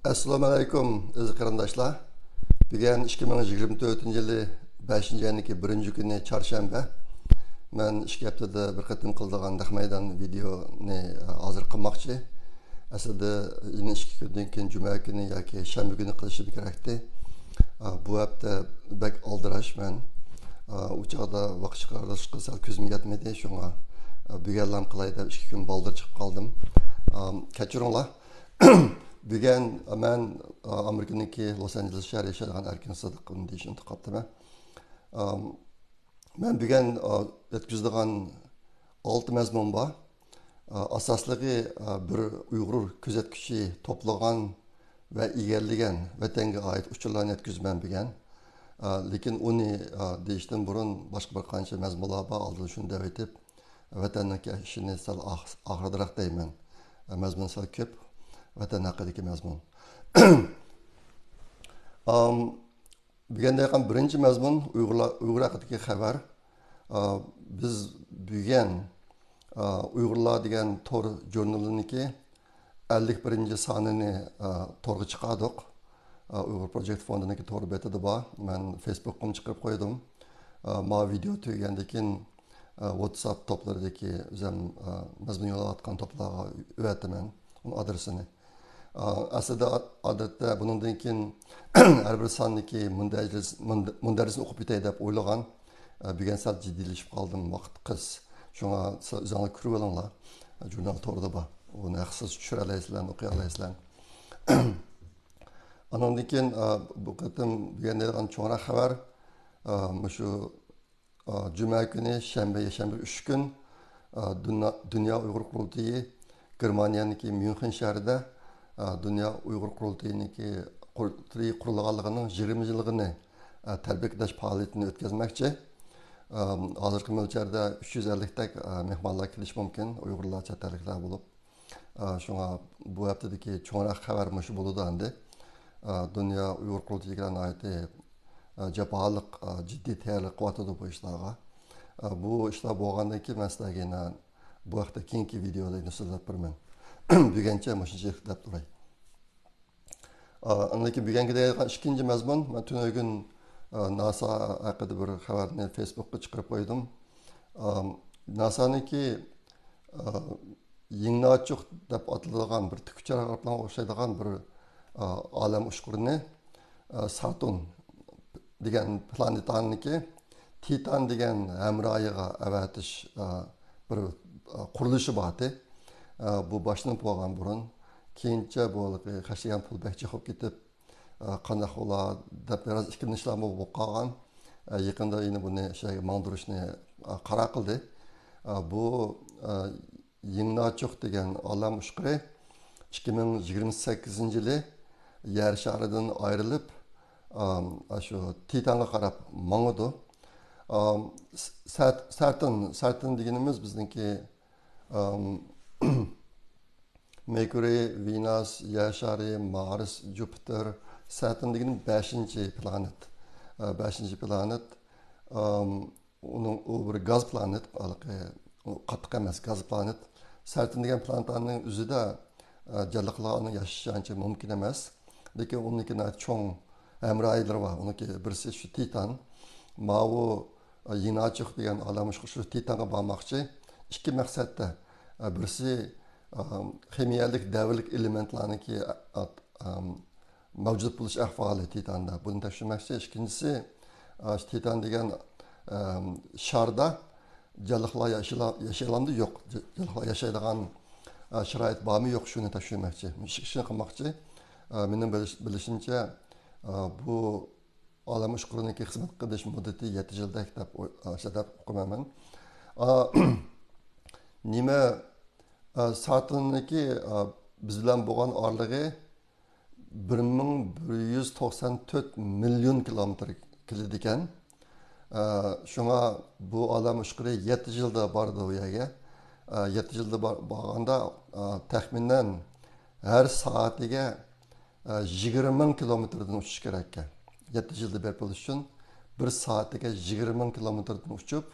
Assalomu alaykum aziz qarindoshlar. Bugun 2024-yili 5-oyning 1-kuni chorshanba. Men 2 haftada bir qatim qildigan naq maydon videoni hozir qilmoqchi. Aslida yine 2 kundan keyin juma kuni yoki shanba kuni qilishim kerakdi. Bu hafta bak oldirash men u chog'da vaqt chiqarish qilsa ko'zim yetmadi. Shunga bugunlam qilay deb 2 kun boldir chiqib qoldim. Kechiringlar. Bugun men Amerikadagi Los Angeles shahrida yashagan Erkin Sadiqovni deyishni taqabdiman. Men bugun yetkazadigan 6 mazmun bor. Asosligi bir Uyg'ur kuzatuvchi to'plagan va egallagan vatanga oid uchurlarni yetkazman bugun. Lekin uni deyishdan burun boshqa bir qancha mazmunlar bor. Oldin shuni deb aytib, vatanniki ishini sal oxirroq deyman. Mazmun sal ko'p. Vatan haqidagi mazmun. Bugun deygan birinchi mazmun Uyg'ur haqidagi xabar. Biz bugun Uyg'urlar degan tor jurnaliniki 51-sonini to'rga chiqardik. Uyg'ur Project Fondiniki to'r betida bor. Men Facebook'ga chiqarib qo'ydim. Ma video tugagandan keyin WhatsApp to'plaridagi o'zim mazmun yo'layotgan to'plarga o'taman uning adresini. Aslida odatda bundan keyin har bir sonniki mundarisini o'qib bitay deb o'ylagan. Bugun sal jiddiylashib qoldim, vaqt qiz. Shunga o'zinglar ko'rib olinglar. Jurnal to'g'rida bor. Uni haqsiz tushira olasizlar, o'qiy olasizlar. Andan keyin bu qatim bugun degan cho'naq xabar shu juma kuni shanba 3 kun Dünya Uyg'ur qurultiyi Germaniyaniki Myunxen shahrida Dünya Uyg'ur qurultiyiniki qurilganligining 20 yilligini tabriklash faoliyatini o'tkazmoqchi. Hozirgi mo'ljalda 350 tak mehmonlar kelish mumkin, Uyg'urlar chet elliklar bo'lib. Shunga bu haftadagi cho'naq xabar shu bo'ladi endi. Dünya Uyg'ur qurultiyiga oid jaboliq jiddiy tayyorlik qilyapti bu ishlarga. Bu ishlar bo'lgandan keyin men sizlarga bu haqda keyingi videolarni so'zlab beraman. Buguncha shuncha deb turay. Anaki bugungi deyilgan ikkinchi mazmun, men tunugun NASA haqida bir xabarni Facebook'ga chiqarib qo'ydim. NASA'niki Yingnachuq deb atalgan bir tikkuchar bilan o'xshaydigan bir olam ushqurini Saturn degan planetaniki Titan degan hamrohiga avatish bir qurilishi bor. Bu boshlanib bo'lgan burun keyincha bu qashigan pul bekchi qolib ketib qanday qolar deb biraz ikkilanishlar bo'lib qolgan. Yaqinda yana buni mangdirishni qaror qildi. Bu Yingnachuq degan olam ushquri 2028-yili yer sharidan ayrilib shu Titanga qarab mangadi. Saturn deganimiz bizniki Mercury, Venus, Yer shari, Mars, Jupiter, Saturn degan 5-planet. 5-planet. U bir gaz planet, qattiq emas gaz planet. Saturn degan planetning o'zida jonliqlarning yashashi ancha mumkin emas. Lekin uning cho'ng hamrohilari bor. Uniki birisi shu Titan. Ma'u Yingnachuq degan olam shu Titanga bormoqchi. Ikki maqsadda. Birisi kimyalik davrlik elementlarniki mavjud bo'lish ahvoli Titanda. Buni tekshirmoqchi. Ikkinchisi Titan degan sharda jonliqlar yashayoladi yo'q. Jonliqlar yashaydigan sharoit bormi yo'q, shuni tekshirmoqchi. Shuni qilmoqchi. Mening bilishimcha bu olam ushquriniki xizmat qilish muddati 7 yildak deb o'qimaman. Nima Saturn'daki biz bilan bo'lgan orlig'i 1194 million kilometr keladi ekan. Shunga bu olam ushquri 7 yilda bordi u yerga. 7 yilda borganda taxminan har soatiga 20 ming kilometrdan uchish kerak ekan. 7 yilda berib bo'lish uchun 1 soatiga 20 ming kilometrdan uchib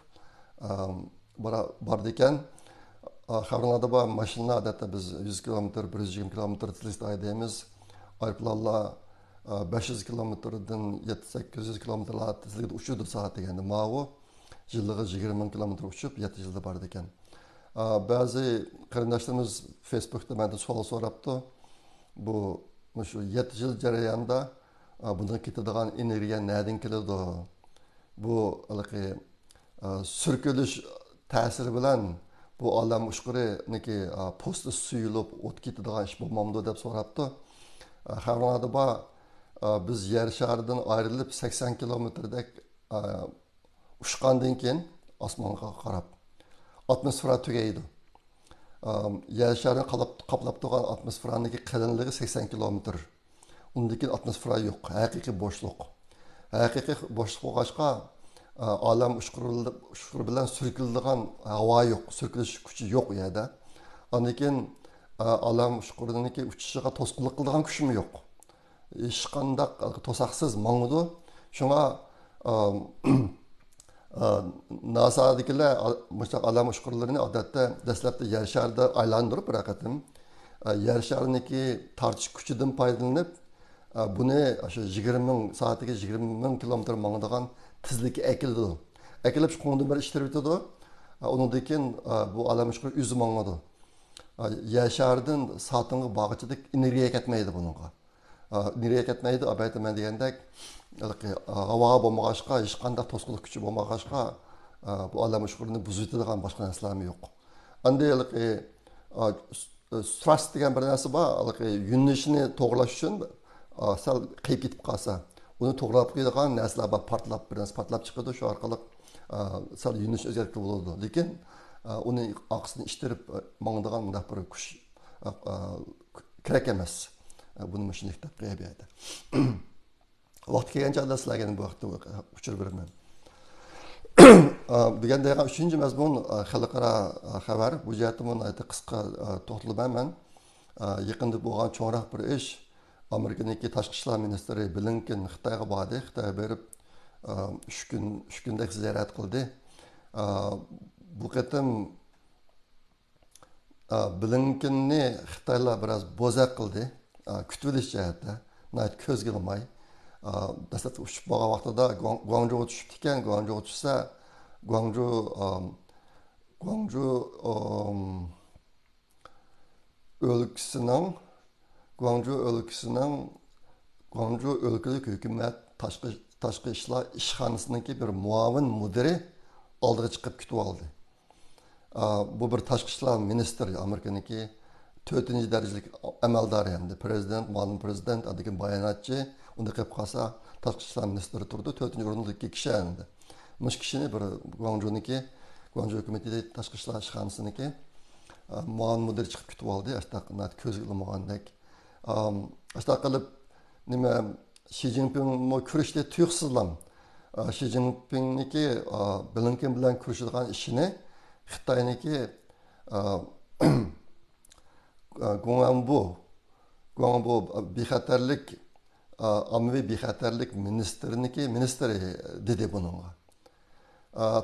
bordi ekan. Xabarlarda bor mashina odatda biz 100 km, 120 km tezlikda haydaymiz. aeroplanlar 500 kilometrdan 700-800 kilometrlar tezlikda uçuyordu saat degende. Mao yıllığı 20 bin kilometr uçup 7 yılda bardı eken. Bazı qarindoshlarimiz Facebook'ta menden savol so'rabdi. Bu şu 7 yil jarayonida bundan ketadigan energiya nereden keladi? Bu sürkülüş ta'siri bilan bu olam ushquriniki posti suyulib o't ketadigan ish bo'lmamdi deb so'rabdi. Xabarda biz yer sharidan ayrilib 80 kilometrdek uçqandan keyin osmonga qarab atmosfera tugaydi. Yer sharini qaplab turgan atmosferaniki qalinligi 80 kilometr. Undan keyin atmosfera yo'q, haqiqiy bo'shliq. Haqiqiy bo'shliq bo'lg'achqa olam ushqur bilan surkiladigan havo yo'q, surkilish kuchi yo'q u yerda. Ondan keyin olam ushquriniki uchishiga to'sqinlik qiladigan kuchim yo'q. Hech qanday to'saqsiz mangdi. Shunga NASA'dagilar mustaq alam ushqurlarini odatda dastlabda yer sharida aylantirib bir raqatim yer shariniki tortish kuchidan foydalanib buni o'sha 20 ming soatiga 20 ming kilometr mangadigan tezlikka akildi. Akilib shu qo'nda bir ishtirib o'tadi. Undan keyin bu alam ushqur o'zi mangadi. Yer sharidan soatinga bog'ichidek energiya ketmaydi buningga. Energiya ketmaydi, abaytaman degandek havo bo'lmag'achqa, hech qanday to'sqinlik kuchi bo'lmag'achqa bu olam ushqurini buzitadigan boshqa narsalar yo'q. Endi thrust degan bir narsa bor, yo'nalishini to'g'rilash uchun sal qiyib ketib qolsa, uni to'g'rilab qo'yadigan narsalar bor, bir narsa portlab chiqadi, shu orqali sal yo'nalish o'zgartirib bo'ladi. Lekin uni oqsini ishtirib mangdigan bunday bir kuch kerak emas. Buni shunday deb qo'yib berdi. Vaqt kelgancha sizlarga bu vaqtda uchirib beraman. Deganda uchinchi mazmun xalqaro xabar. Bu jihatda buni qisqa to'xtalmayman. Yaqinda bo'lgan cho'nroq bir ish Amerikaniki tashqi ishlar ministri Blinken Xitoyga bordi. Xitoyga berib 3 kundek ziyorat qildi. Bu qatam Blinkenni Xitoylar biroz bo'zaq qildi. Kutib olish jihatda ko'zga ilmay dastlab uchib borgan vaqtida Guangzhouga tushibdi ekan. Guangzhouga tushsa Guangzhou o'lkasining Guangzhou o'lkalik hukumat tashqi ishlar ishxonasiniki bir muavin mudiri oldiga chiqib kutib oldi. Bu bir tashqi ishlar ministri Amerikaniki 4. darajalik amaldor endi prezident, ma'lum prezident, adagi bayonotchi, unda qilib qolsa tashqi ishlar ministri turdi, 4-o'rindagi kishi endi. Mush kishini bir Guangzhou hukumatida tashqi ishlar ishxonasiniki ma'lum mudir chiqib kutib oldi, asta ko'z ilmagandek. Asta qilib nima Xi Jinping mo kurashda tuyuqsizlam. Xi Jinpingniki Blinken bilan kurashadigan ishini Xitoyniki Guangzhou bexatarlik ommaviy bexatarlik ministri dedi bununla.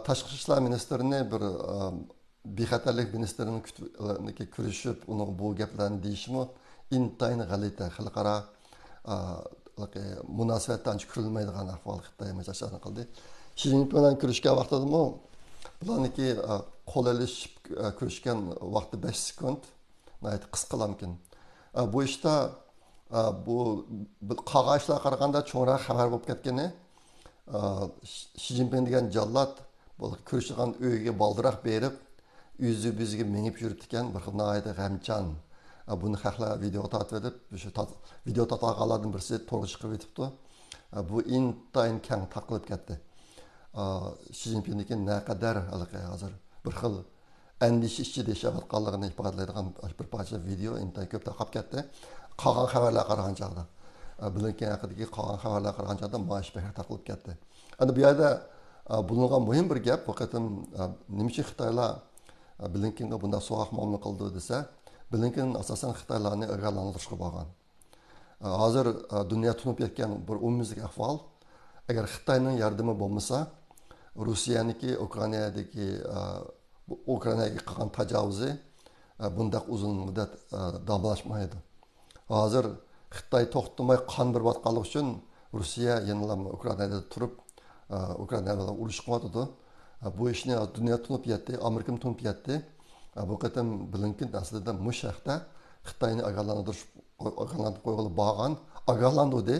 Tashqi ishlar ministrini bir bexatarlik ministrini ko'rishib, uni bu gaplarni deyishmi intayin g'alati xalqaro munosabatdan ko'rilmaydigan ahvol Xitoy majashani qildi. Xi Jinping bilan ko'rishgan vaqtidami bularniki qo'l ilishib ko'rishgan vaqti 5 sekund qisqa mumkin. Bu ishda bu qog'oz ishlar qaraganda cho'nroq xabar bo'lib ketgani Xi Jinping degan jallod bu ko'rishgan uyga baldiroq berib yuzi biziga minib yuribdi ekan, bir xil noyda g'amchan. Buni xalqlar video tortib edib, shu video tortganlardan birisi to'g'ri chiqib etibdi. Bu intayin keng taqilib ketdi. Xi Jinpingniki naqadar hozir bir xil andish ichida yashayotganligini ifodalaydigan bir parcha video intayin ko'p tarqab ketdi. Qolgan xabarlar qaragan chog'da Blinken haqidagi qolgan xabarlar qaragan chog'da maash bekor taqilib ketdi. Endi bu yerda bulungan muhim bir gap, bu qatim nima uchun Xitoylar Blinkenga bunday so'roq muomala qildi desa, Blinken asosan Xitoylarni ogohlantirishga bo'lgan. Hozir dunyo tunib ketgan bir umumiylik ahvol, agar Xitoyning yordami bo'lmasa, Rossiyaniki Ukrainaga qilgan tajovuzi bunday uzun muddat davomlashmaydi. Hozir Xitoy to'xtamay qondirib atqanligi uchun Rossiya yana Ukrainada turib Ukraina bilan urush qilyotdi. Bu ishni dunyo tunib yetdi, Amerika tunib yetdi. Bu qatam Blinken aslida mush haqda Xitoyni ogohlantirish qo'yilib bo'lgan, ogohlantirdi.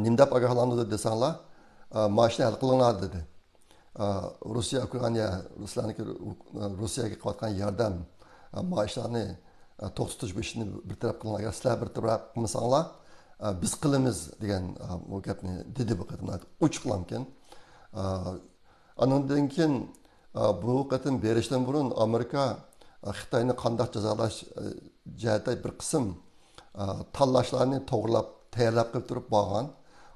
Nimdab ogohlantirdi desanglar, mashina hal qilinglar dedi. Rossiyaga qilayotgan yordam mashinalarni to'xtatish ishini bir taraf qilinglar, agar sizlar bir taraf qilmasanglar biz qilamiz degan bu gapni dedi bu qatam uchiqlamkan. Andan keyin bu qatam berishdan burun Amerika Xitoyni qanday jazolash jihatda bir qism tanlashlarni to'g'rilab tayyorlab qilib turib bo'lgan.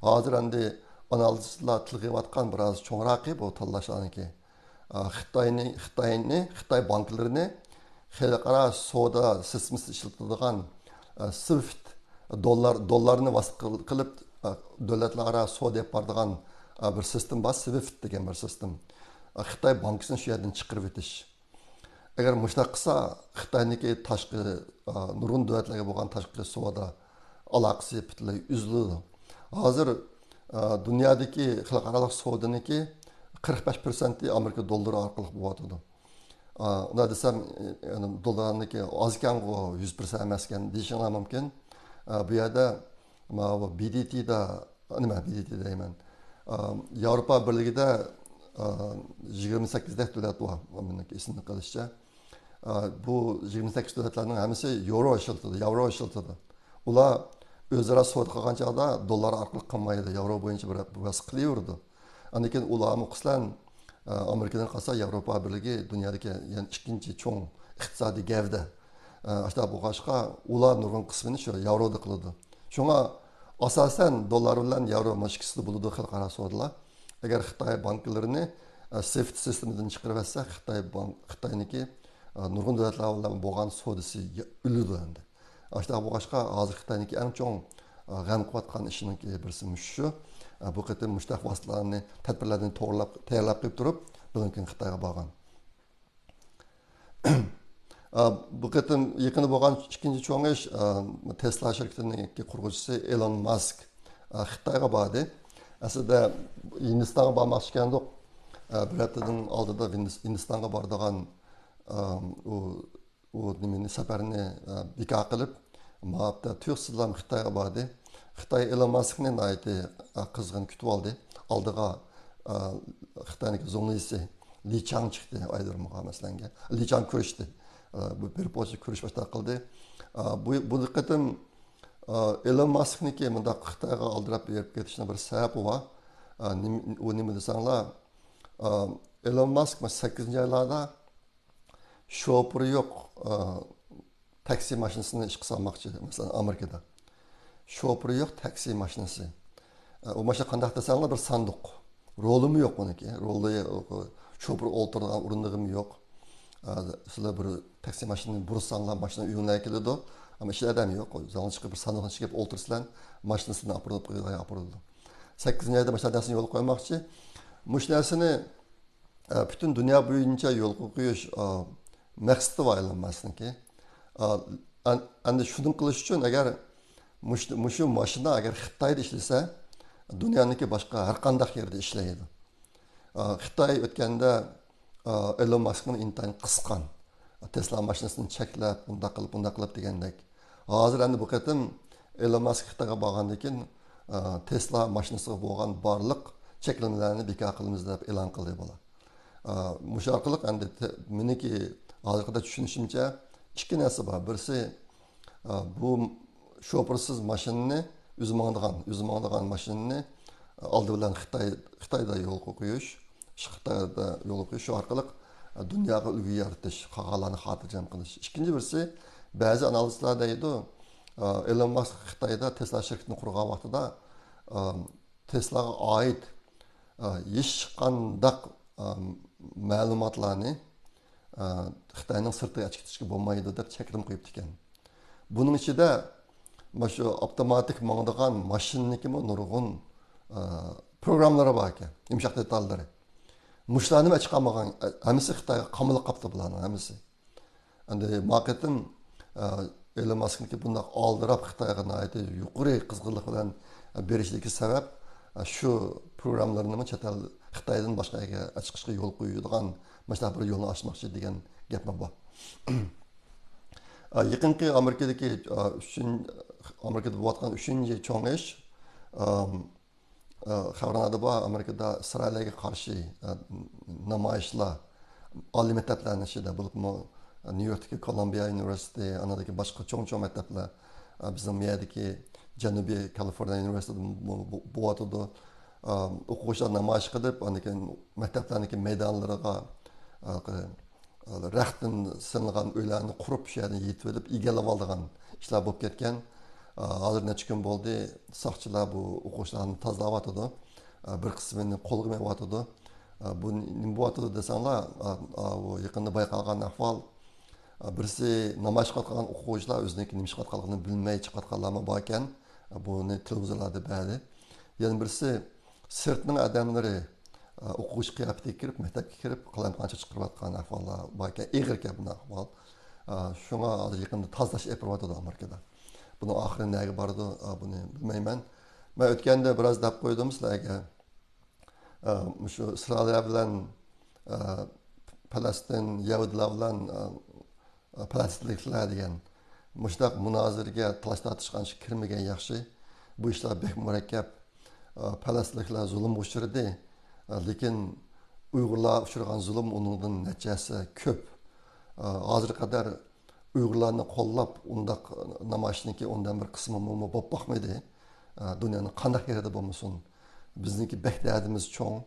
Hozir endi analizlar tilg'iyotgan biroz cho'ngraqi bu tanlashlarniki. Xitoy banklarini xalqaro savdo sistemasi ishlatadigan SWIFT dollarni vasita qilib davlatlararo savdo olib boradigan bir sistem bor, SWIFT degan bir sistem. Xitoy bankasini shu yerdan chiqarib o'tish. Agar mushtaq qilsa, Xitoyniki tashqi nurg'un davlatlarga bo'lgan tashqi savdo aloqasi butunlay uziladi. Hozir dunyodagi xalqaro savdoniki 45% Amerika dollari orqali bo'lyotdi. Unda desam, dollarniki ozgan 100% emas ekan deyishinglar mumkin. Bu yerda BDTda, nima BDT deyman. Yevropa Birligida 28 davlat bor, menga esimda qolishicha. Bu 28 davlatlarning hammasi yevro ishlatadi. Ular o'zaro savdo qilgan chog'da dollar orqali qilmaydi, yevro bo'yicha bir bas qilaverdi. Undan keyin ular muxlislar Amerikadan qolsa Yevropa Birligi dunyodagi ikkinchi cho'ng iqtisodiy gavda. Ashta bu boshqa ular nurg'un qismini shu yevroda qiladi. Shunga asosan dollar bilan yevro mushkilasi bo'ladi xalqaro savdolar. Agar Xitoy banklarini SWIFT sistemidan chiqarib olsa, Xitoyniki nurg'un davlatlar bilan bo'lgan savdosi o'ladi endi. Ashta bu boshqa hozir Xitoyniki eng cho'ng g'am qilayotgan ishiniki birisi shu. Bu qatam mushtaq vositalarni tadbirlarni to'g'rilab tayyorlab qo'yib turib, Blinken Xitoyga borgan. Bu qatam yaqinda bo'lgan ikkinchi cho'ng ish Tesla shirkatining quruvchisi Elon Musk Xitoyga bordi. Aslida Hindistonga bormoqchi ekandik. Bir haftadan oldida Hindistonga boradigan u nimani safarni bekor qilib, ma'abda tuyuqsizlam Xitoyga bordi. Xitoy Elon Musk'ni naiti qizg'in kutib oldi. Oldiga Xitoyning jurnalisti Li Chang chiqdi, aydirmoq masalanga. Li Chang ko'rishdi. Bu bir po'cha ko'rish boshlab qildi. Bu qatam Elon Musk'niki bunda Xitoyga oldirab berib ketishning bir sababi bor. U nima desanglar, Elon Musk 8-oylarda shoferi yo'q taksi mashinasini ishga solmoqchi, masalan Amerikada. Şoförü yok, taksi maşinesi. O maşina qanday desanglar bir sanduq. Rolum yok oniki. Rolda şoför o'tirgan o'rindig'im yo'q. Sizlar bir taksi mashinani bursanglar, mashina uyingizga keladi. Ama ichida odam yo'q. Zalga chiqib bir sanduqni chiqib o'tirsizlar, mashinasini olib qo'yiladi. 8-oyda mashinasini yo'l qo'ymoqchi. Mush narsani butun dunyo bo'yicha yo'l qo'yish maqsadi var Elon Musk'niki. Endi shuni qilish uchun agar Muşu maşina agar Xitoyda ishlasa, dunyoniki boshqa har qanday yerda ishlaydi. Xitoy o'tganda Elon Musk'ni intayin qisqan. Tesla mashinasini cheklab, bunda qilib degandek. Hozir endi bu qatim Elon Musk Xitoyga borgandan keyin Tesla mashinasiga bo'lgan barliq cheklanmalarni bekor qilamiz deb e'lon qildi bola. Mush orqali endi meniki hozirda tushunishimcha ikki narsa bor. Birisi bu şoförsiz maşinini üzmağından maşinini aldı bilen Xitoyda yol qo'yish, Xitoyda yol qo'yish shu orqali dunyoga ulgu yaratish, qog'olarni xotirjam qilish. Ikkinchi birisi, ba'zi analistlar deydi, Elon Musk Xitoyda Tesla shirkatini qurgan vaqtida Tesla'ga oid hech qanday ma'lumotlarni Xitoyning sirtiga chiqarishga bo'lmaydi deb cheklim qo'yibdi ekan. Buning ichida şu avtomatik mağdığan maşinlik mi nurgun programları var ki, imşak detalları. Muşlarını açıklamagan, hemisi Xitay'a kamılı kaptı bulanın hemisi. Yani marketin Elon Musk'niki bundoq oldirab Xitoyga yuqori qizg'inlik bilan berishligi sabab shu programmalarni chet el Xitoydan boshqa yerga chiqishga yo'l qo'yadigan mana bir yo'lni ochmoqchi degan gap bor. Yaqinqi Amerikada bo'layotgan 3-chi cho'ng ish xabarlarda bor. Amerikada Isroilga qarshi namoyishlar oliy maktablarning ichida bo'lib New Yorkdagi Columbia University, anadagi boshqa cho'ng maktablar, bizning miyadagi Janubiy Kaliforniya Universitetida bo'layotdi. O'quvchilar namoyish qilib, anakin maktablarning maydonlariga raxtdan sinilgan uylarni qurib, shu yerni yetib olib, egallab olgan ishlar bo'lib ketgan. Hozir necha kun bo'ldi, soqchilar bu o'quvchilarni tozalayotdi. Bir qismini qo'lga olyotdi. Bu nima bo'lyotdi desanglar, bu yaqinda bayqalgan ahvol. Birisi namoyish qilgan o'quvchilar o'zining nima qilayotganligini bilmay chiqayotganlarmi bor ekan. Buni televizorlarda berdi. Yana birisi sirtning odamlari o'quvchi qiyofatiga kirib, maktabga kirib, qalamqoncha chiqarayotgan ahvollar bor ekan. Ig'ir gap bu ahvol. Shunga hozir yaqinda tozalash epiryotida Amerikada. Buni oxiri nega bordi, buni bilmayman. Men o'tganda biroz deb qo'ydim sizlarga. Shu Isroil bilan Falastin, Yahudilar bilan Falastinliklar degan mushtaq munozirga talash tortishgan ish kirmagan yaxshi. Bu ishlar bek murakkab. Falastinliklar zulm uchirdi, lekin Uyg'urlar uchirgan zulm uningdan natijasi ko'p. Hozir qadar Uyg'urlarni qo'llab, undaq namoyishniki undan bir qismi bo'lib boqmaydi. Dunyoning qanday yerida bo'lmasin, bizniki bek dardimiz cho'ng,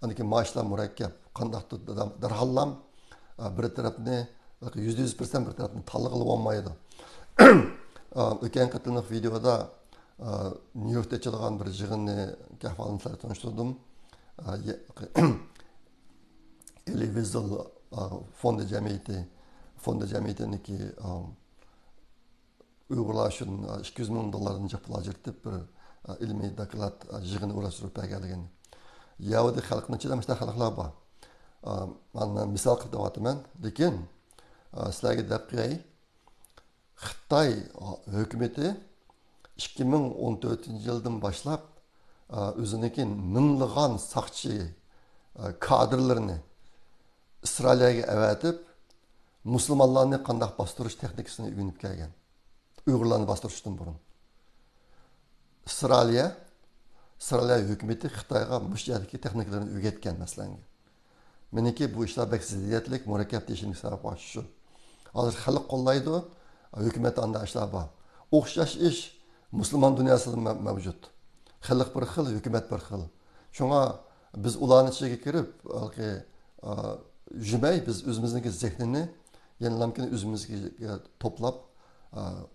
aniki maoshlar murakkab. Qandaqdir darhallam bir tarafni %100% bir tarafni tanlab olmaydi. O'tgan qatimliq videoda New Yorkda o'tgan bir yig'inni ahvolini tanishtirdim. Elie Wiesel fondi jamiyatiniki Uyg'urlar uchun $200 ming pul ajratib bir ilmiy doklad yig'ini o'rashtirib berganligin. Yahudi xalqning ichida mana xalqlar bor. Men misol qilib aytaman, lekin sizlarga deb qo'yay. Xitoy hukumati 2014-yildan boshlab o'ziniki minglagan saqchi kadrlarini Isroilga avatib, musulmonlarni qanday bostirish texnikasini o'rganib kelgan. Uyg'urlarni bostirishdan burun. Isroil hukumati Xitoyga mushtardagi texnikalarni o'rgatgan masalan. Meniki bu ishlar bek ziddiyatlik, murakkab deyishimga sabab shu. Hozir xalq qo'llaydi, hukumat anda ishlar bor. O'xshash ish musulmon dunyosida mavjud. Xalq bir xil, hukumat bir xil. Shunga biz ularning ichiga kirib, jumay biz o'zimizning zehnini yenilamkini o'zimizga to'plab,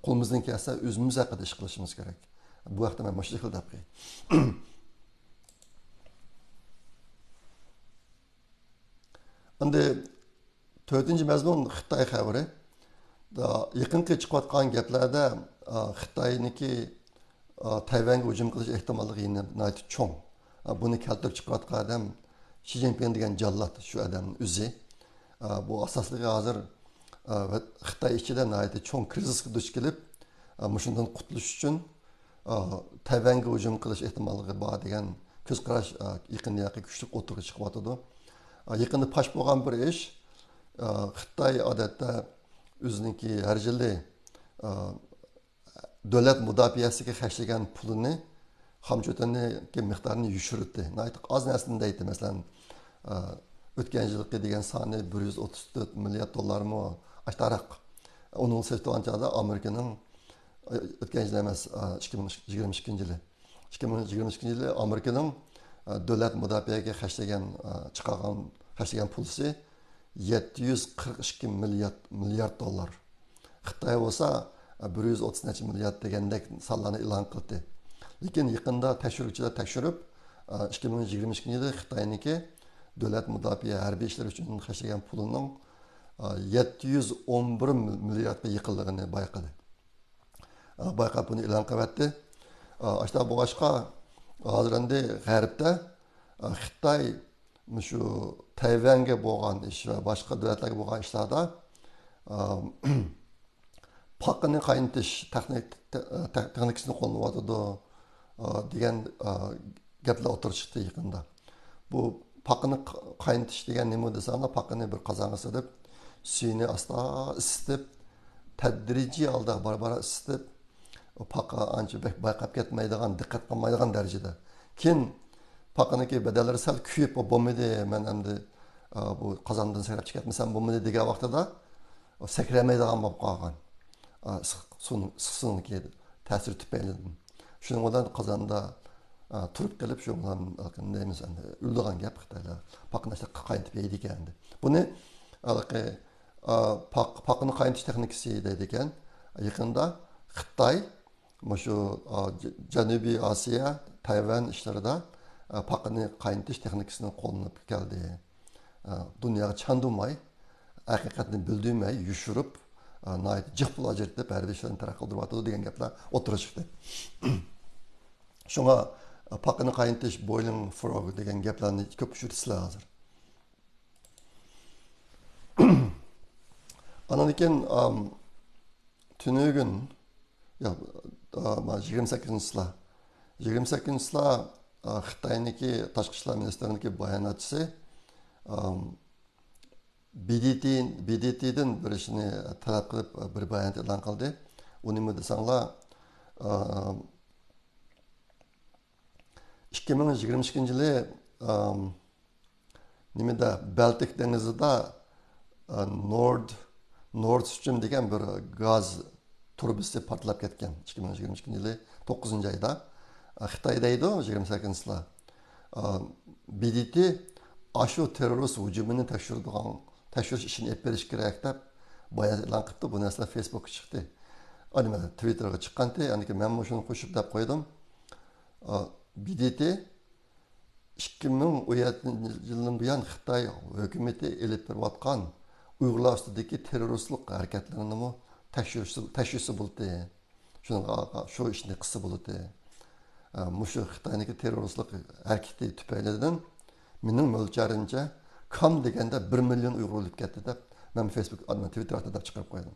qo'limizdan kelsa o'zimiz haqida ish qilishimiz kerak. Bu vaqtda men mashhur qilib qo'y. Endi 4-mazmun Xitoy xabari. Yaqinqi chiqayotgan gaplarda Xitoyniki Tayvanga hujum qilish ehtimolligi yana cho'ng. Buni keltirib chiqayotgan odam Xi Jinping degan jallod shu odamning o'zi. Bu asosligi hozir Xitoy ichida cho'ng krizisga duch kelib, shundan qutulish uchun Tayvanga hujum qilish ehtimolligi bor degan ko'z qarash yaqinda kuchli o'tirib chiqyotdi. Yaqinda pash bo'lgan bir ish, Xitoy odatda o'ziniki har yili davlat mudofaasiga xarjlagan pulini, xomchotini miqdorini yushirdi. Az narsani deydi, masalan, o'tgan yilgi degan soni $134 milliard ashtaraq. Onun sözlüğündə Amerikanın ötən il emas, 2022-ci il. 2022-ci il Amerikanın dövlət müdafiəyə xərcləyən pulusu $742 milyard. Xitay olsa 130 milyard degəndək sallarını elan qıldı. Lakin yaxında təşkilçilər təkşürüb 2022-ci ildə Xitayınki dövlət müdafiə hərbi işlər üçün xərcləyən pulunun 711 milyardga yıqıldığını bayqadı. Bayqab bunu elan qildi. Aşta bu başqa hazırında G'arbda Xitoy shu Tayvanga bo'lgan ish va boshqa davlatlarga bo'lgan ishlarda pakını kaynatış texnikasini qo'llanıyotidu degan gaplar o'tirib chiqdi yaqinda. Bu pakını kaynatış degan nima desanglar, pakını bir qozonga solib, suyini asta isitib, tadrijiy holda bora isitib, o paqa ancha bayqab ketmaydigan, diqqat qilmaydigan darajada. Keyin paqaniki badalari sal kuyib bo'lmaydi, men endi bu qozondan sakrab chiqatmasam bo'lmaydi degan vaqtida sakramaydigan bo'lib qolgan. Issiqsuvniki ta'sir tufaylidan. Shuning bilan qozonda turib qilib shu bilan deymiz endi uldigan gap Xitoylar paqni qaynatib yeydi ekan. Buni paqni qaynatish texnikasi deydi ekan. Yaqinda Xitoy shu Janubiy Osiyo, Tayvan ishlarida paqni qaynatish texnikasini qo'llanib keldi. Dunyoga chandumay, haqiqatni bildirmay, yushirib, jiq bo'lajak deb harbiy ishlarni taraqqiy qildiryapti degan gaplar o'tirib chiqdi. Shunga paqni qaynatish boiling frog degan gaplarni ko'p eshitibsizlar hozir. Anan keyin tunugun ya 28-slar 28-slar Xitoyniki tashqi ishlar ministrligi bayonotchisi BDT'dan bir ishni talab qilib bir bayonot e'lon qildi. U nima desanglar 2022-yili nimada Baltik dengizida Nord Stream degan bir gaz turbisi portlab ketgan 2022-yili 9-oyda. Xitoydaydi 28-slar. BDT ashu terrorist hujumini tekshirish ishini olib berish kerak deb bayonot e'lon qildi. Bu narsa Facebookga chiqdi. Ana Twitterga chiqqanda, ya'ni men shuni qo'shib deb qo'ydim. BDT 2017-yildan buyon Xitoy hukumati elib berayotgan Uyg'urlar ustidagi terroristlik harakatlarini tashvisi bo'ldi. Shu ishni qilsa bo'ldi. Mushu Xitoyniki terroristlik harakati tufaylidan mening mo'ljarimcha kam deganda 1 million Uyg'ur o'lib ketdi deb men Facebook, Twitterda deb chiqarib qo'ydim.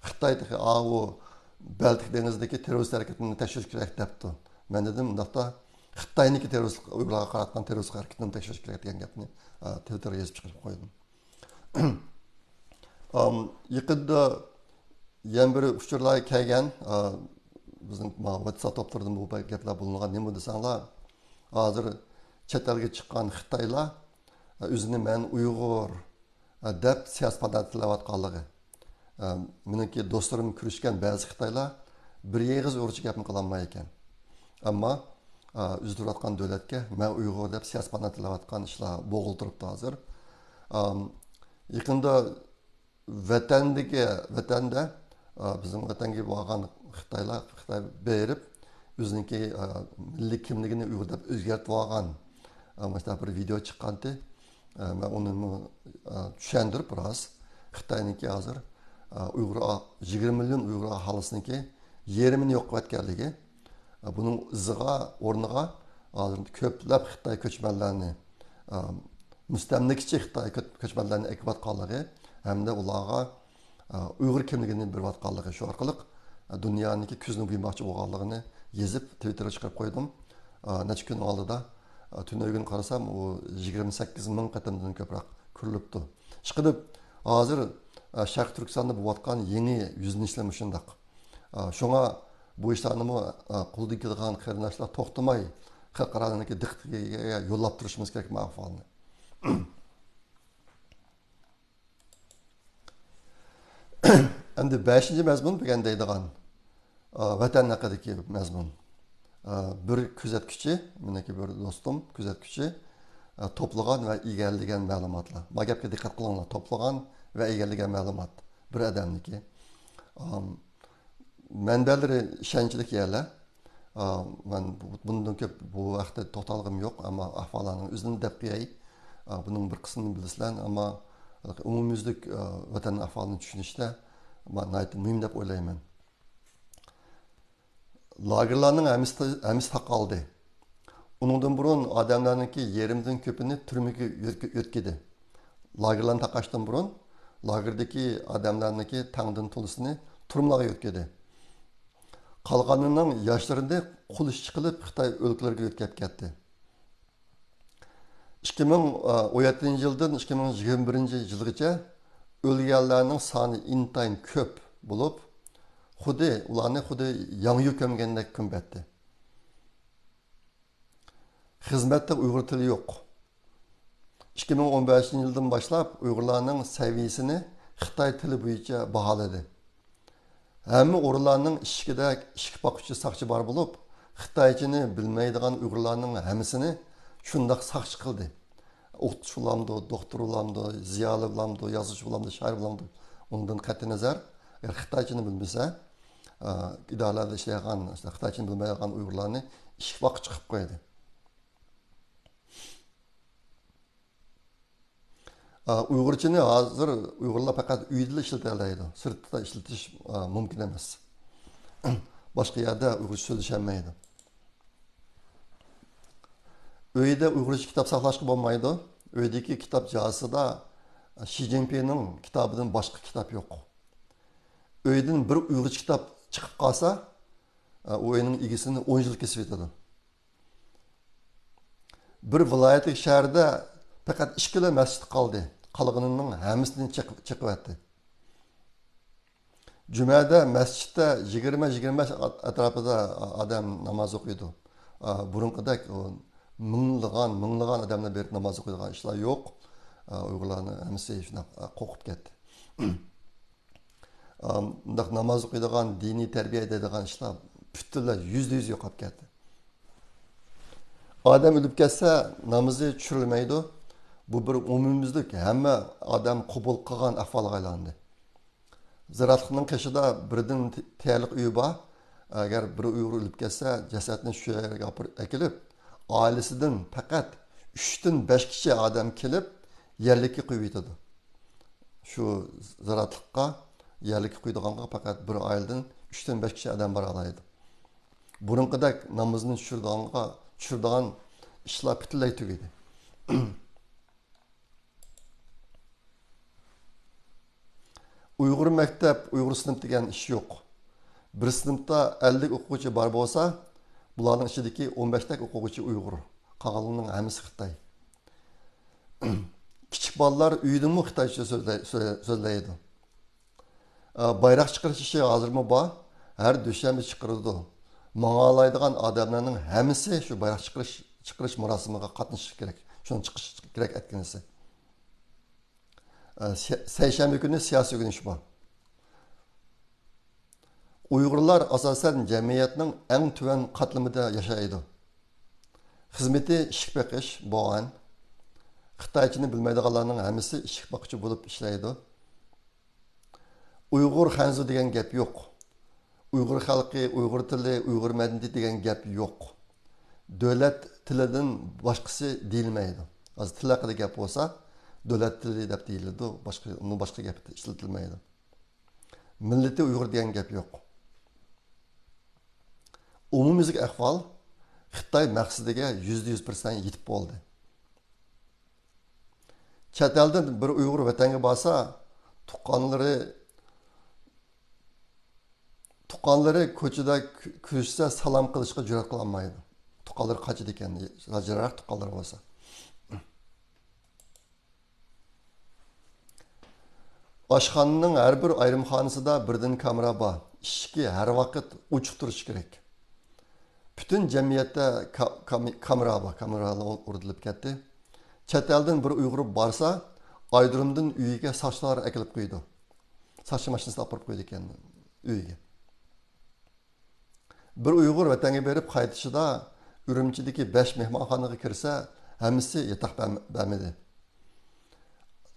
Xitoydagi o Baltik dengizidagi terrorist harakatini tashvish kerak debdi. Men dedim, undaqda Xitoyniki terroristlik Uyg'urlarga qaratgan terrorist harakatini tashvish kerak degan gapni Twitterga yozib chiqarib qo'ydim. Yaqinda yana bir uchurlar kelgan, bizning WhatsApp to'plarida bu gaplar bo'lingan. Nima desanglar, hozir chet elga chiqqan Xitoylar o'zini men Uyg'ur deb siyosatlantirayotganligi. Meniki do'stlarim ko'rishgan ba'zi Xitoylar bir yig'iz o'rcha gapni qilolmay ekan. Ammo o'zdirayotgan davlatga men Uyg'ur deb siyosatlantirayotgan ishlar bo'g'iltiribdi hozir. Yaqinda vatanda bizim vatanga borgan Xitoylar berib o'ziniki milliy kimligini Uyg'ur deb o'zgartirib olgan mana bir video chiqqandi. Men uni tushuntirib biroz Xitoyniki hozir Uyg'ur 20 million Uyg'ur aholisiniki yerimini yo'q qilayotganligi, buning iziga o'rniga hozir ko'plab Xitoy ko'chmanlarni mustamlikachi Xitoy ko'chmanlarni ekayotganligi hamda ularga Uyg'ur kimligini berayotganligi, shu orqali dunyoniki ko'zni quymoqchi bo'lganligini yozib Twitterga chiqarib qo'ydim. Necha kun oldida tunaygun qarasam, u 28 ming qatimdan ko'proq ko'rilibdi. Chiqib hozir Sharq Turkistonda bo'layotgan yangi yuzinishlar shundoq. Shunga bu ishlarni qo'lda kelgan qarindoshlar to'xtamay xalqaroniki diqqatiga yo'llab turishimiz kerak bu ahvolni. Endi 5-mazmun degan deydigan vatan haqidagi mazmun. Bir kuzatuvchi, meniki bir do'stim kuzatuvchi to'plagan va egallagan ma'lumotlar. Bu gapga diqqat qilinglar. To'plagan va egallagan ma'lumot bir odamniki. Manbalari ishonchli yerlar. Men bundan ko'p bu vaqtda to'xtalg'im yo'q, ammo ahvollarning o'zini deb qo'yay. Buning bir qismini bilasizlar, ammo umumyuzlik vatan ahvolini tushunishda men muhim deb o'ylayman. Lagerlarning hammasi taqaldi. Uningdan burun odamlarniki yerimdan ko'pini turmaga o'tkazdi. Lagerlarni taqashdan burun lagerdagi odamlarniki tangdan to'lisini turumlarga o'tkadi. Qolganining yoshlarida qo'l ish qilib Xitoy o'lkalariga o'tkazib ketdi. 2017 yildan 2021 yilgacha o'lganlarning soni intayin ko'p bo'lib, ularni xuddi yangi ko'mgandek ko'mbatdi. Xizmatda Uyg'ur tili yo'q. 2015 yildan boshlab Uyg'urlarning saviyasini Xitoy tili bo'yicha baholadi. Hamma o'rinlarning ishkida ishki boquvchi saqchi bor bo'lib, Xitoychini bilmaydigan Uyg'urlarning hammasini shundoq saqchi qildi. O'qituvchi bo'lamdi, doktor bo'lamdi, ziyoli bo'lamdi, yozuvchi bo'lamdi, shoir bo'lamdi. Undan qat'iy nazar, agar Xitoychini bilmasa, idoralarda ishlayotgan, Xitoychini bilmaydigan Uyg'urlarni ishki boquvchi qilib qo'ydi. Uyg'urchani hozir Uyg'urlar faqat uyda ishlataoladi. Sirtda ishlatish mumkin emas. Boshqa yerda Uyg'urcha so'zlashamaydi. Uyda Uyg'urcha kitob saqlashga bo'lmaydi. Uydagi kitob jasida Xi Jinpingning kitobidan boshqa kitob yo'q. Uydan bir Uyg'urcha kitob chiqib qolsa, o'yining egisini 10 yil kesib etadi. Bir viloyatlik shaharda faqat 2 kilo masjid qoldi. Qolganining hammasini chiqib etdi. Jumada masjidda 20-25 atrofida odam namoz o'qiydi. Burunqidek minglagan odamlar berib namoz o'qiydigan ishlar yo'q. Uyg'urlarni hammasi shunday qo'rqib ketdi. Undaq namoz o'qiydigan, diniy tarbiya edadigan ishlar butunlay %100 yo'qolib ketdi. Odam o'lib ketsa, namozi tushirilmaydi. Bu bir umumimizlik hamma odam qabul qilgan ahvolga aylandi. Ziraatlikning qishida birdan tayyorlik uyi bor. Agar bir Uyg'ur o'lib ketsa, jasadni shu yerga akilib, oilasidan faqat 3 dan 5 kishi odam kelib, yerlikka qo'yib yetadi. Shu ziraatlikqa yerlikka qo'ydiganga faqat bir oiladan 3 dan 5 kishi odam bora oladi. Burunqidek namozni tushirdigan ishlar butunlay tugadi. Uyg'ur maktab, Uyg'ur sinf degan ish yo'q. Bir sinfda 50 o'quvchi bor bo'lsa, bularning ichidagi 15 tak o'quvchi Uyg'ur. Qolganining hammasi Xitoy. Kichik bolalar uydanmi Xitoycha so'zlaydi. Bayroq chiqarish ishi hozirmi bor? Har dushanba chiqaradi. Mang'alaydigan odamlarning hammasi shu bayroq chiqarish murosimiga qatnashishi kerak. Shuni chiqish kerak etganisi. Seyşembe günü siyasi güneş var. Uygurlar asasen cemiyetinin en tüven katlimide yaşaydı. Hizmeti işik bakış, boğan. Xitayçını bilmeydiğalarının hemisi işik bakıcı bulup işleydi. Uygur hanzu degen gap yok. Uygur halkı, Uygur tili, Uygur medeniyeti degen gap yok. Devlet tilinin başkası değilmeydi. Az til hakkında gap olsa, devlet tili dep deyildi, başka gap işletilmeydi. Milleti Uygur degan gap yo'q. Umumiylik ahvol Xitoy maqsadiga %100% yetib bo'ldi. Chet eldan bir Uyg'ur vatanga borsa, tuqqanlari ko'chada ko'rishsa salom qilishga jur'at qila olmaydi. Tuqqanlari qachidi ekan, rajaraq tuqqanlar bo'lsa. Oshxonaning har bir ayrimxonasida birdan kamera bor. Ishki har vaqt ochiq turishi kerak. Butun jamiyatda kameralar o'rnatilib ketdi. Chet eldan bir Uyg'ur borsa, Aydirimdan uyiga sochlar akilib qo'ydi. Soch mashinasida olib borib qo'ydi ekan uyiga. Bir Uyg'ur vatanga berib qaytishida Urumchidagi 5 mehmonxonaga kirsa, hammasi yotoq bermadi.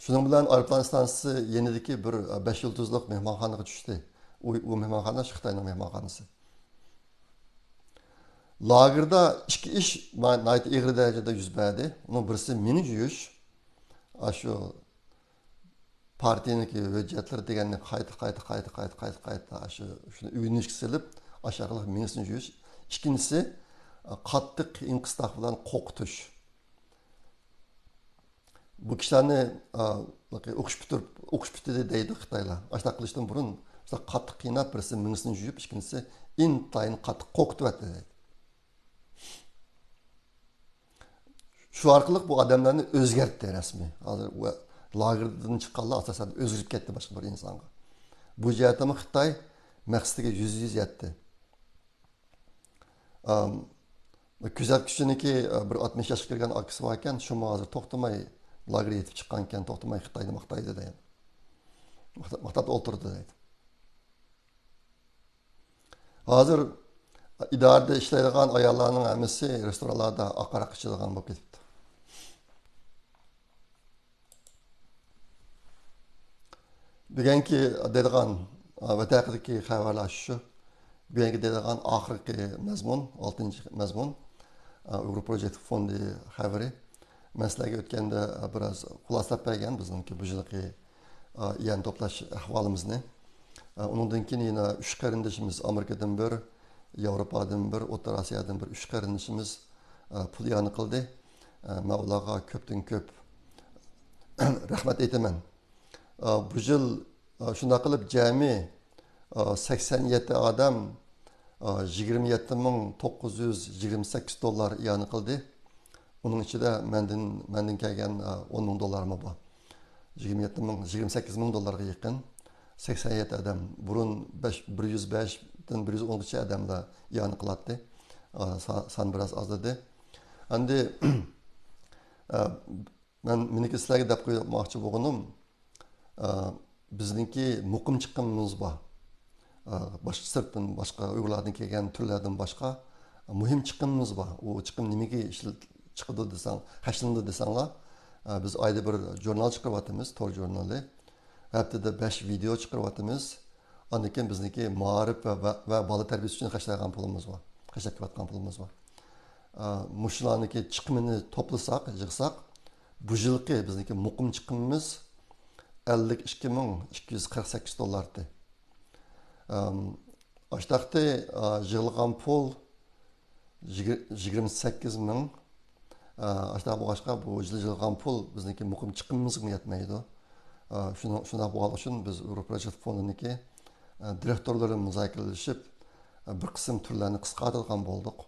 Shuning bilan aeroplan stansiyasi yenidagi bir 5 yulduzli mehmonxonaga tushdi. U mehmonxona Xitoyning mehmonxonasi. Lagerda ikki ish nayt ig'ir darajada yuz berdi. Uning birisi meni yuyish, shu partiyaniki hujjatlar deganni qayta shuni uyinishga silib, aşağılık menisini yuyish. Ikkinchisi qattiq inqistoq bilan qo'rqitish. Bu kishilarni o'qish bitirdi deydi Xitoylar. Ashta qilishdan burun İşte qattiq qiynab, birisi mingsini juyib, ikkinchisi intayin qattiq qo'rqitib dedi. Shu orqali bu odamlarni o'zgartdi rasmiy. Hozir lagerdan chiqqanlar asosan o'zgarib ketdi boshqa bir insonga. Bu jihatdan Xitoy maqsadiga yüz yetdi. Kuzatuvchiniki bir 60 yoshga kirgan akasi bor ekan, shu hozir to'xtamay lagerga yetib chiqqan ekan, to'xtamay Xitoyni maqtaydi deydi. Maqtab o'tirdi deydi. Hozir idorada ishlaydigan ayollarning hammasi restoranlarda aqaraq ichadigan bo'lib ketibdi. Bugungi deydigan vataqidagi xabarlar shu. Bugungi deydigan oxirgi mazmun, 6-chi mazmun Uyg'ur Project fondi xabari. Men sizlarga o'tganda biroz xulosalab bergan bizningki bu yilgi yan to'plash ahvolimizni. Undan keyin yana 3 qarindishimiz Amerikadan bir, Yevropadan bir, O'rta Osiyodan bir 3 qarindishimiz pul yana qildi. Men ularga ko'pdan ko'p rahmat aytaman. Bu yil shunday qilib jami 87 odam 27.928 dollar yana qildi. Onun içinde menden kelgen 10.000 dolar mı bu? 28.000 dolarga yakın 87 adam. Burun 105'den 110 adamla yani kılattı. San biraz azladı. Andi ben miniki sizlerge dep koymakçı boğunum. Bizninki mukim çıkımımız var. Başka sırttan, başka Uygurlardan kelgen türlerden başka muhim çıkımımız var. O çıkım nimeki çıkıdı desen, haşlandı desenler, biz ayda bir jurnal çıkarvatımız, tor jurnali. Haftada 5 video çıkarvatımız. Anlaken bizdeki mağarip ve balı terbiyesi için haşlayan pulumuz var. Haşlayan pulumuz var. Muşlarındaki çıkımını toplasak, yığsak, bu yılki bizdeki mukum çıkımımız 52.248 dolardı. Aştaqda yığılgan pul 28.000. Aşağı bu başka bu yığılgan pul bizdeki mukum çıkımımızın yetmeydi. Şuna bu için biz Uyg'ur Project fonduniki direktorları müzakereleşip bir kısım türlerini kısaltılgan bulduk.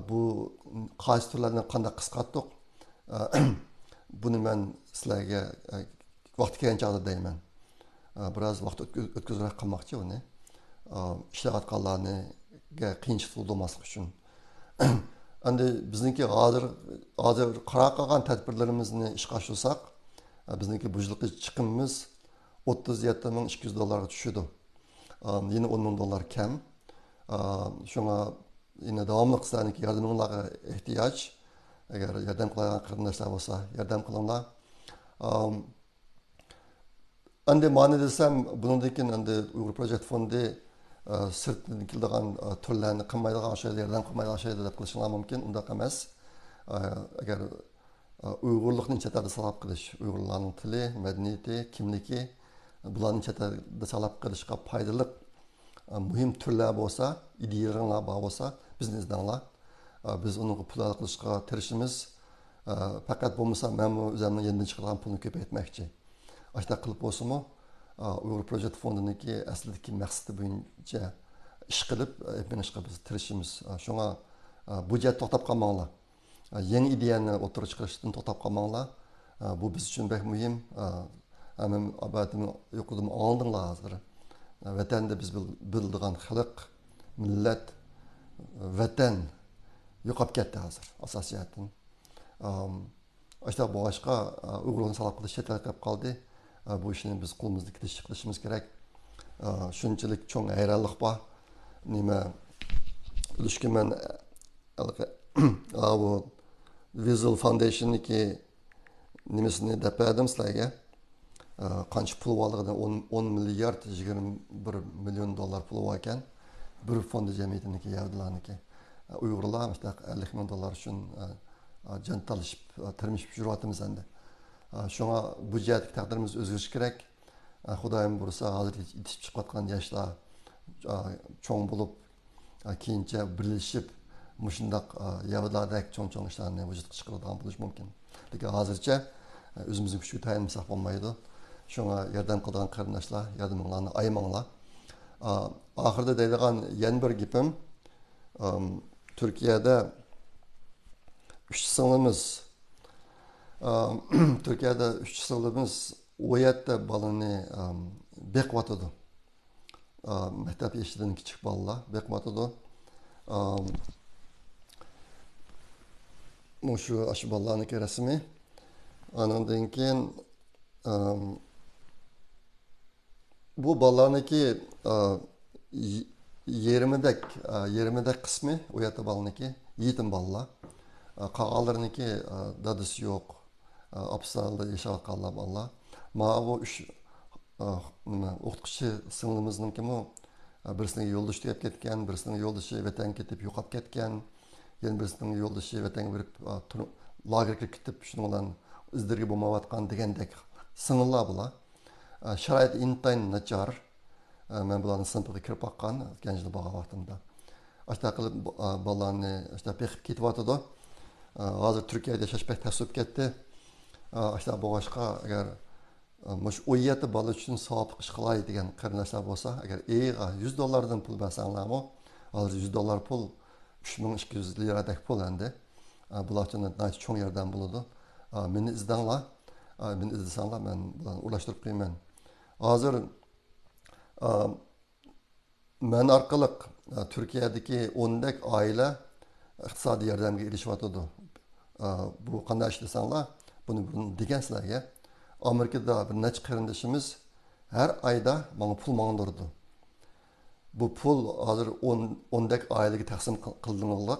Bu qaysi türlerini qanday kısalttık? Bunu ben sizlerge vaqti kelgan chog'da deyman. Biraz vaqt o'tkazib qolmoqchi uni. Ishlayotganlarni qiyinchilik tug'dirmaslik uchun. Endi bizniki hozir qaror qilgan tadbirlarimizni ishga oshirsak, bizniki bu yilgi chiqimimiz 37.200 dollarga tushadi. Yine 10.000 dollar kam. Shunga yine davomli qilsaniki yordaminglarga ehtiyoj. Agar yordam qiladigan qarindoshlar bo'lsa, yordam qilinglar. Endi mani desam, bundan keyin endi Uyg'ur Project fondi sirtdan keladigan turlarni qilmaydigan şeylar, yordam qilmaydigan şeylar deb qilishinglar mumkin. Undaq emas. Agar Uyg'urlikni chetda salab qilish, Uyg'urlarning tili, madaniyati, kimligi bularni chetda salab qilishga foydali muhim turlar bo'lsa, ideyalar bo'lsa, bizni izdanglar. Biz uni pul qilishga tirishimiz. Faqat bo'lmasa, men o'zimning yendan chiqargan pulni ko'paytmoqchi. Aşta qilib bo'lsa-mu, Uyg'ur Project fonduniki aslidagi maqsadi bo'yicha ish qilib, yapinishga biz tirishimiz. Shunga bu jihat to'xtab qolmanglar. Yangi ideyani o'tirib chiqarishdan to'xtab qolmanglar. Bu biz uchun bek muhim. Hamma abatini yo'qdim oldinglar hozir. Vatanda biz bildigan xalq, millat, vatan yo'qolib ketdi hozir asosiyatdan. Aşta bu başqa Uyg'urlarni salab qilish chetlab qoldi. Bu ishni biz qo'limizda qilishimiz kerak. Shunchalik cho'ng hayronlik bor. Nima ulishga men bu Visual Foundationniki nimasini deb berdim sizlarga. Qancha pul borligidan 10 milliard 21 million dollar pul bor ekan. Bir fond jamiyatiniki yavdilarniki. Uyg'urlar işte 50 ming dollar uchun jan talishib, tirmishib yuryapmiz endi. Şuna bu jihatdagi taqdirimiz o'zgarishi kerak. Xudoyim bo'lsa, hozir yetishib chiqayotgan yoshlar cho'ng bo'lib, keyincha birlashib, mushundaq yavlardek cho'ng ishlarni vujudga chiqaradigan bo'lish mumkin. Lekin hozircha o'zimizning kuchga tayanmasak bo'lmaydi. Şuna yardım qilgan qarindoshlar, yardımlarını aymanglar. Ahirda deydigan yana bir gapim, Türkiye'de üç sınırımız, Türkiye'de üç sınırımız o yerdə balını beqvatıdı. Məktəb eşidən kiçik balalar beqvatıdı. Şu aşı balalarının resmi. Anından keyin bu balalarniki yerimidek kısmı o yerdə balaniki yetim balalar. Qağalarniki dadısı yok. Apsalda yaşayan qallar balalar. Ma bu üç o'qituvchi singlimizninki birisining yo'ldoshi tugab ketgan, birisining yo'ldoshi vatan ketib yo'qolib ketgan, yana birisining yo'ldoshi vatanga berib lagerga ketib shuning bilan izdirga bo'lmayotgan degandek singillar bular. Sharoit intayin nachar. Men bularni sinfiga kirib boqqan ganjda bo'lgan vaqtimda. Ashta qilib bolalarni ashta beqib ketyotidi. Hozir Turkiyada yashash pek tasib ketdi. Ashta bo'lg'ashqa agar mush o yerda bola uchun savobli ish qilay degan qarindoshlar bo'lsa, agar $100 pul bersanlarmi, hozir $100 pul 3200 liradek pul endi. Bular uchun cho'ng yordam bo'ladi. Meni izdanglar, meni izlasanglar men bularni ulashtirib qo'yaman. Hozir men orqali Turkiyadagi 10 dak oila iqtisodiy yordamga erishyotdi. Bu qanday ish desanglar, buni degan sizlarga Amerika'da bir neçe qarindoshimiz her ayda bana pul mağdurdu. Bu pul hazır 10 dak aileге taqsim qildinglar.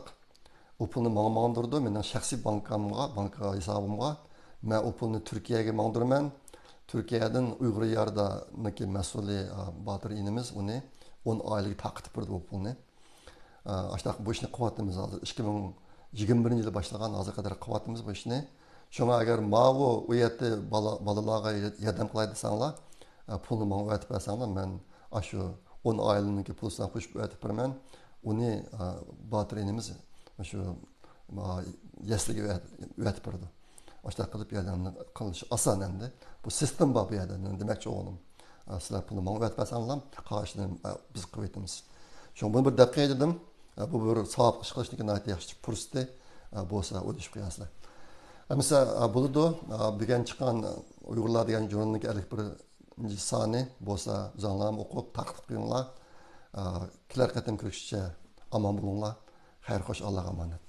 O pulni bana mağdurdu. Mening shaxsiy banka hesabımga. Men o pulni Turkiyaga mağdurman. Turkiyadan Uyg'ur yardagi mas'uli Botir inimiz uni 10 aileге taqitib berdi o pulni. Ashtaq bu ishni qilyapmiz hozir 2021-yilda boshlagan hozir qadar qilyapmiz bu ishni. Şuna agar mavu u yerda balalarga yordam qilay desanglar, pulni menga o'tib bersanlar, men shu 10 oilaniki pulsidan qo'shib o'tib beraman. Uni Botir inimiz shu yasliga o'tib berdi. O'sha qilib yordamni qilish oson endi. Bu sistem bor bu yerda. Demakchi o'g'lim, sizlar pulni menga o'tib bersanlar, qarashni biz qilib o'tamiz. Shu buni bir daqiqa dedim. Bu bir savob ish qilishning yaxshi fursati bo'lsa o'tish qo'yasizlar. Mesela buludu, bugün çıkan Uygurlar degan jurnalning 51 soni bo'lsa, uzanlarni o'qib taqdim qilinglar. Kelar qatim ko'rishcha omon bo'linglar. Xayr xo'sh, Allohga omonat.